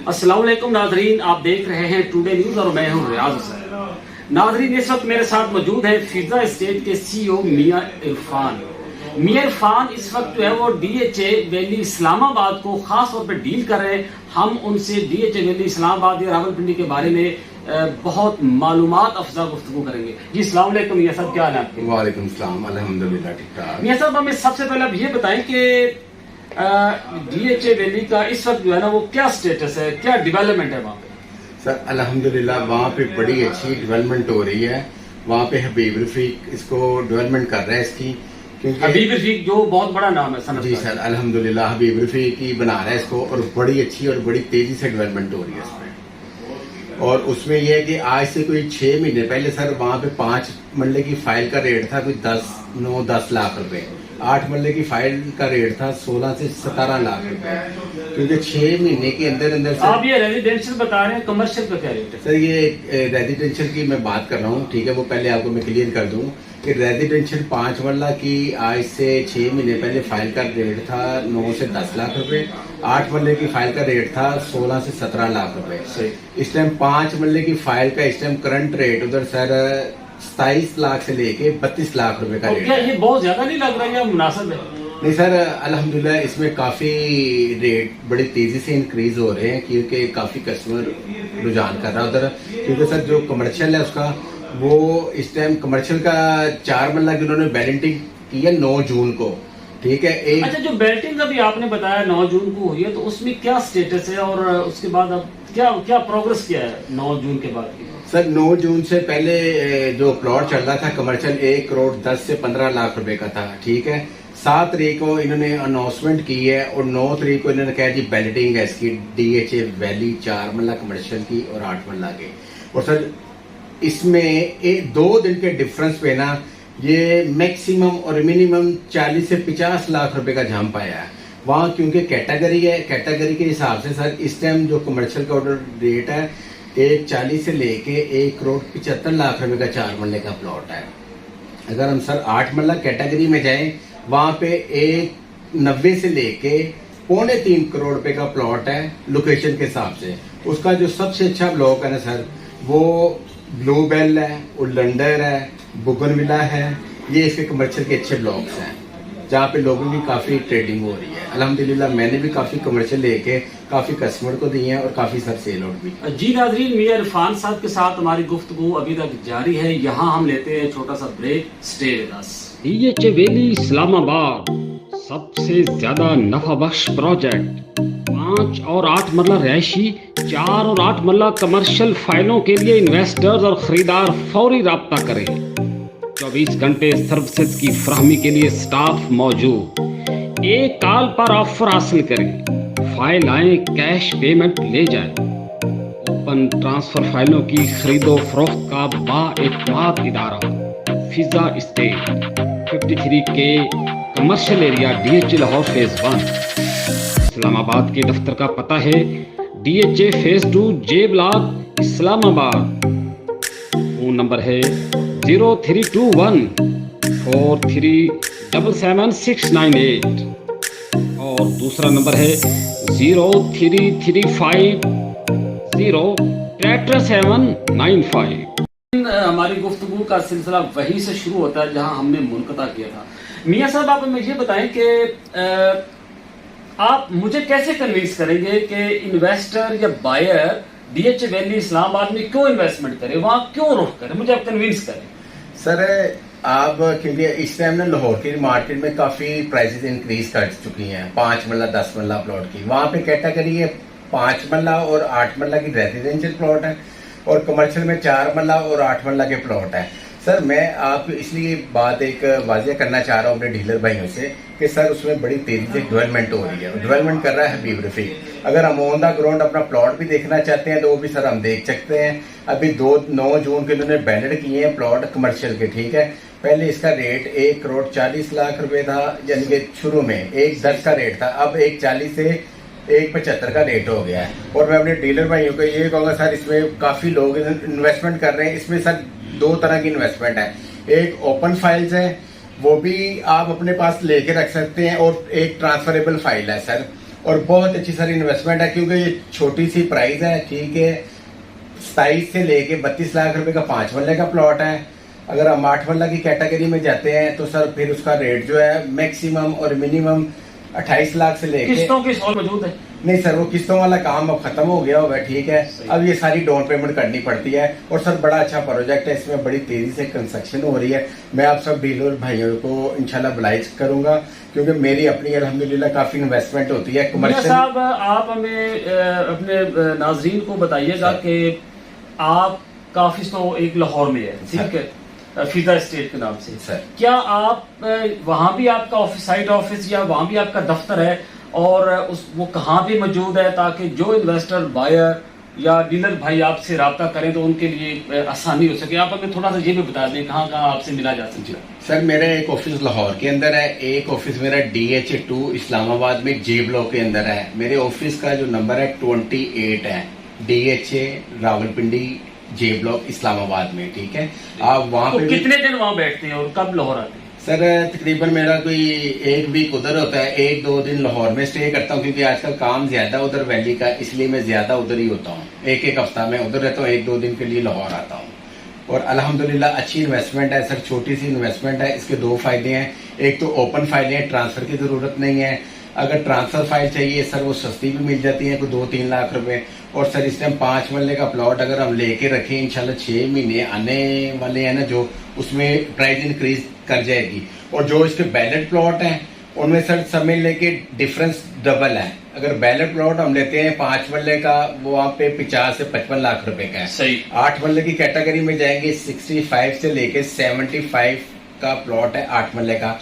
अस्सलाम वालेकुम नाजरीन, आप देख रहे हैं टुडे न्यूज और मैं हूं रियाज हुसैन। नाजरीन, इस वक्त मेरे साथ मौजूद है फिजा एस्टेट के सीईओ मियां इरफान। मियां इरफान इस वक्त जो है वो डीएचए वैली इस्लामाबाद को खास तौर पर डील कर रहे हैं। हम उनसे डीएचए वैली इस्लामाबाद या रावलपिंडी के बारे में बहुत मालूमात अफजा गुफ्तगू करेंगे। जी अस्सलाम वालेकुम मियां साहब, क्या हाल है आपके? वालेकुम सलाम, अल्हम्दुलिल्लाह ठीक ठाक। मियां साहब, हमें सबसे पहले आप ये बताएं कि डीएचए वैली का इस वक्त जो है ना वो क्या स्टेटस है, क्या डेवलपमेंट है वहाँ पे? सर अल्हम्दुलिल्लाह वहाँ पे बड़ी अच्छी डेवलपमेंट हो रही है। वहाँ पे हबीब रफीक इसको डेवलपमेंट कर रहा है इसकी, क्योंकि हबीब रफीक जो बहुत बड़ा नाम है सनत जी का। सर अल्हम्दुलिल्लाह हबीब रफीक ही बना रहा है इसको, और बड़ी अच्छी और बड़ी तेजी से डेवलपमेंट हो रही है इसमें। और उसमें यह है कि आज से कोई 6 महीने पहले सर वहाँ पे 5 मरले की फाइल का रेट था कोई 9-10 लाख रुपए। 8 मरले की फाइल का रेट था 16 से 17 लाख रुपए, क्योंकि 6 महीने के अंदर अंदर आप ये रेजिडेंशियल बता रहे हैं, कमर्शियल का क्या रेट है? सर ये रेजिडेंशियल की मैं बात कर रहा हूँ, ठीक है, वो पहले आपको मैं क्लियर कर दूं कि रेजिडेंशियल 5 मरला की आज से 6 महीने पहले फाइल का रेट था 9 से 10 लाख रुपए। 8 मरले की फाइल का रेट था 16 से 17 लाख रुपए। इस टाइम 5 मरले की फाइल का इस टाइम करंट रेट उधर सर 27 लाख से लेके 32 लाख रुपए का रेट क्या है। ये बहुत ज्यादा नहीं लग रहा है या मुनासिब है? नहीं सर अल्हम्दुलिल्लाह इसमें काफी रेट बड़ी तेजी से इंक्रीज हो रहे हैं, क्योंकि काफी कस्टमर रुझान कर रहा है उधर। क्योंकि सर जो कमर्शियल है उसका वो इस टाइम कमर्शियल का 4 मरला की उन्होंने बैलेंटिंग की है 9 जून को, ठीक है। एक अच्छा, जो बेल्टिंग का भी आपने बताया 9 जून को हुई है, तो उसमें क्या स्टेटस है और उसके बाद अब क्या प्रोग्रेस किया है 9 जून के बाद की? सर 9 जून से पहले जो प्लॉट चल रहा था कमर्शियल 1 करोड़ 10 से 15 लाख रुपए का था, ठीक है। 7 तारीख को इन्होंने अनाउंसमेंट की है और 9 तारीख को इन्होंने कहा जी बैलेटिंग है इसकी डीएचए वैली 4 मरला कमर्शियल की और 8 मरला के। और सर इसमें 2 दिन के डिफरेंस पे ना ये मैक्सिमम और मिनिमम 40 से 50 लाख रुपए का जंप आया है वहाँ, क्योंकि कैटेगरी है। कैटेगरी के हिसाब से सर इस टाइम जो कमर्शियल का ऑर्डर रेट है 140 से लेके 1 करोड़ 75 लाख रुपए का 4 मरले का प्लॉट है। अगर हम सर 8 मरला कैटेगरी में जाएं वहाँ पे 190 से लेके 2.25 करोड़ रुपए का प्लॉट है लोकेशन के हिसाब से। उसका जो सबसे अच्छा ब्लॉक है ना सर वो ब्लू बेल है, उल्लंडर है, बुगनविला है। ये इसके कमर्शियल के अच्छे ब्लॉक्स हैं जहाँ पे लोगों की काफी ट्रेडिंग हो रही है। अल्हम्दुलिल्लाह मैंने भी काफी कमर्शियल लेके काफी कस्टमर को दिए हैं और काफी सर सेल आउट भी। जी नाजरीन, मियां इरफान साहब के साथ हमारी गुफ्तगू अभी तक जारी है। यहाँ हम लेते हैं छोटा सा break. Stay with us. DHA valley Islamabad सबसे ज्यादा नफा बख्श प्रोजेक्ट। 5 और 8 मरला रहायशी, 4 और 8 मरला कमर्शियल फाइलों के लिए इन्वेस्टर्स और खरीदार फौरी राब्ता करें। 24 घंटे सर्विसेज की फराहमी के लिए स्टाफ मौजूद। एक कॉल पर ऑफर हासिल करें, फाइल आए, कैश पेमेंट ले जाएं। ओपन ट्रांसफर फाइलों की खरीदो फरोख्त का बाएतमाद इदारा फिजा एस्टेट 53 के commercial area DHA Lahore phase 1 Islamabad के दफ्तर का पता है डीएचए फेज 2 जे ब्लॉक इस्लामाबाद। फोन नंबर है 0321 43777698 और दूसरा नंबर है 0335 हमारी गुफ्तगू का सिलसिला वहीं से शुरू होता है जहां हमने मुनक़ता किया था। मियां साहब, आप हमें ये बताएं कि आप मुझे कैसे कन्विंस करेंगे कि इन्वेस्टर या बायर डीएचए वैली इस्लामाबाद में क्यों इन्वेस्टमेंट करे, वहां क्यों रुख करे, मुझे आप कन्विंस करें। सर आप क्योंकि इस टाइम ना लाहौर की मार्केट में काफी प्राइसेस इंक्रीज कर चुकी हैं 5 मरला 10 मरला प्लॉट की। वहाँ पे कैटेगरी है 5 मरला और 8 मरला की रेजिडेंशियल प्लॉट है और कमर्शियल में 4 मरला और 8 मरला के प्लॉट है। सर मैं आप इसलिए बात एक वाजिया करना चाह रहा हूँ अपने डीलर भाइयों से कि सर उसमें बड़ी तेजी से डेवलपमेंट हो रही है। डेवलपमेंट कर रहा है हबीब रफीक। अगर हम ऑन द ग्राउंड अपना प्लॉट भी देखना चाहते हैं तो वो भी सर हम देख सकते हैं। अभी 9 जून के उन्होंने बैनर किए हैं प्लॉट कमर्शियल के, ठीक है। पहले इसका रेट 1 करोड़ 40 लाख रुपए था, यानी कि शुरू में 110 का रेट था, अब 140 से 175 का रेट हो गया है। और मैं अपने डीलर भाइयों को ये कहूँगा सर इसमें काफी लोग इन्वेस्टमेंट कर रहे हैं। इसमें सर 2 तरह की इन्वेस्टमेंट है, एक ओपन फाइल्स है वो भी आप अपने पास लेके रख सकते हैं और एक ट्रांसफरेबल फाइल है सर। اور بہت اچھی ساری انویسٹمنٹ ہے کیونکہ یہ چھوٹی سی پرائز ہے, ٹھیک ہے. 27 سے لے کے 32 لاکھ روپے کا 5 مرلے کا پلاٹ ہے. اگر ہم 8 مرلہ کی کیٹیگری میں جاتے ہیں تو سر پھر اس کا ریٹ جو ہے میکسیمم اور منیمم 28 لاکھ سے لے کے قسطوں کی سہولت موجود ہے؟ نہیں سر, وہ قسطوں والا کام اب ختم ہو گیا ہوگا, ٹھیک ہے. اب یہ ساری ڈاؤن پیمنٹ کرنی پڑتی ہے. اور سر بڑا اچھا پروجیکٹ ہے, اس میں بڑی تیزی سے کنسٹرکشن ہو رہی ہے. میں آپ سب ڈیلر بھائیوں کو انشاءاللہ بلائز کروں گا کیونکہ میری اپنی الحمدللہ کافی انویسٹمنٹ ہوتی ہے کمرشل. صاحب آپ ہمیں اپنے ناظرین کو بتائیے گا کہ آپ کا آفس تو ایک لاہور میں ہے, ٹھیک ہے, فضا اسٹیٹ کے نام سے. کیا آپ وہاں بھی آپ کا آفس, سائٹ آفس یا وہاں بھی آپ کا دفتر ہے, اور وہ کہاں پہ موجود ہے تاکہ جو انویسٹر بائر یا ڈیلر بھائی آپ سے رابطہ کریں تو ان کے لیے آسانی ہو سکے؟ آپ ہمیں تھوڑا سا یہ بھی بتا دیں کہاں کہاں آپ سے ملا جا سکتا ہے. سر میرا ایک آفس لاہور کے اندر ہے, ایک آفس میرا DH2 اسلام آباد میں جے بلاک کے اندر ہے. میرے آفس کا جو نمبر ہے 28 ہے, DHA راولپنڈی جے بلاک اسلام آباد میں, ٹھیک ہے. آپ وہاں پہ کتنے دن وہاں بیٹھتے ہیں اور کب لاہور آتے ہیں؟ سر تقریباً میرا کوئی 1 ویک ادھر ہوتا ہے, 1-2 دن لاہور میں اسٹے کرتا ہوں کیونکہ آج کل کام زیادہ ادھر ویلی کا, اس لیے میں زیادہ ادھر ہی ہوتا ہوں. ایک ہفتہ میں ادھر رہتا ہوں, 1-2 دن کے لیے لاہور آتا ہوں. اور الحمدللہ اچھی انویسٹمنٹ ہے سر, چھوٹی سی انویسٹمنٹ ہے. اس کے 2 فائدے ہیں, ایک تو اوپن فائلیں ہیں, ٹرانسفر کی ضرورت نہیں ہے. اگر ٹرانسفر فائل چاہیے سر وہ سستی بھی مل جاتی ہے, کوئی 2-3 لاکھ روپے. اور سر اس ٹائم 5 مرلے کا پلاٹ اگر ہم لے کے رکھیں انشاءاللہ 6 مہینے آنے والے ہیں نا, جو اس میں پرائز انکریز کر جائے گی. اور جو اس کے بیلٹ پلاٹ ہیں ان میں سر سمجھ لے کے ڈفرنس ڈبل ہے. اگر بیلٹ پلاٹ ہم لیتے ہیں 5 مرلے کا, وہ وہاں پہ 50 سے 55 لاکھ روپے کا ہے. صحیح. 8 مرلے کی کیٹیگری میں جائیں گے 65 سے لے کے 75 کا پلاٹ ہے 8 مرلے کا.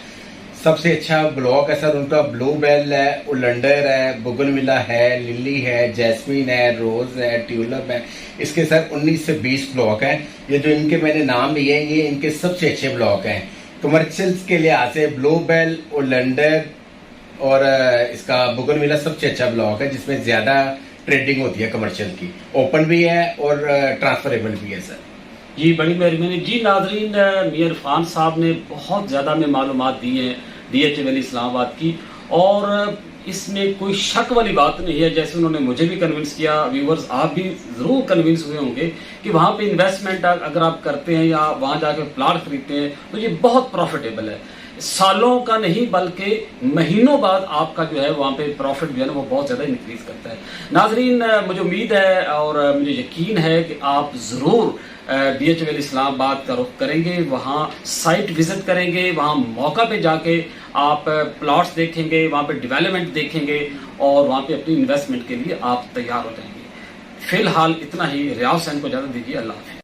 سب سے اچھا بلاک ہے سر ان کا, بلو بیل ہے, اولنڈر ہے, بگن ولا ہے, للی ہے, جیسمین ہے, روز ہے, ٹیولپ ہے. اس کے سر 19 سے 20 بلاک ہیں. یہ جو ان کے میں نے نام لیے ہیں یہ ان کے سب سے اچھے بلاک ہیں. کمرشلز کے لحاظ سے بلو بیل, اولنڈر اور اس کا بگن ولا سب سے اچھا بلاک ہے جس میں زیادہ ٹریڈنگ ہوتی ہے کمرشل کی. اوپن بھی ہے اور ٹرانسفریبل بھی ہے سر. جی بڑی مہربانی. جی ناظرین, میاں عرفان صاحب نے بہت زیادہ میں معلومات دی ہیں DHA ویلی اسلام آباد کی, اور اس میں کوئی شک والی بات نہیں ہے. جیسے انہوں نے مجھے بھی کنونس کیا, ویورز آپ بھی ضرور کنونس ہوئے ہوں گے کہ وہاں پہ انویسٹمنٹ اگر آپ کرتے ہیں یا وہاں جا کے پلاٹ خریدتے ہیں تو یہ بہت پروفیٹیبل ہے. سالوں کا نہیں بلکہ مہینوں بعد آپ کا جو ہے وہاں پہ پروفٹ جو ہے نا وہ بہت زیادہ انکریز کرتا ہے. ناظرین, مجھے امید ہے اور مجھے یقین ہے کہ آپ ضرور DHA ویلی اسلام آباد کا رخ کریں گے, وہاں سائٹ وزٹ کریں گے, وہاں موقع پہ جا کے آپ پلاٹس دیکھیں گے, وہاں پہ ڈیولپمنٹ دیکھیں گے اور وہاں پہ اپنی انویسٹمنٹ کے لیے آپ تیار ہو جائیں گے. فی الحال اتنا ہی. ریاض حسین کو اجازت دیجیے. اللہ حافظ.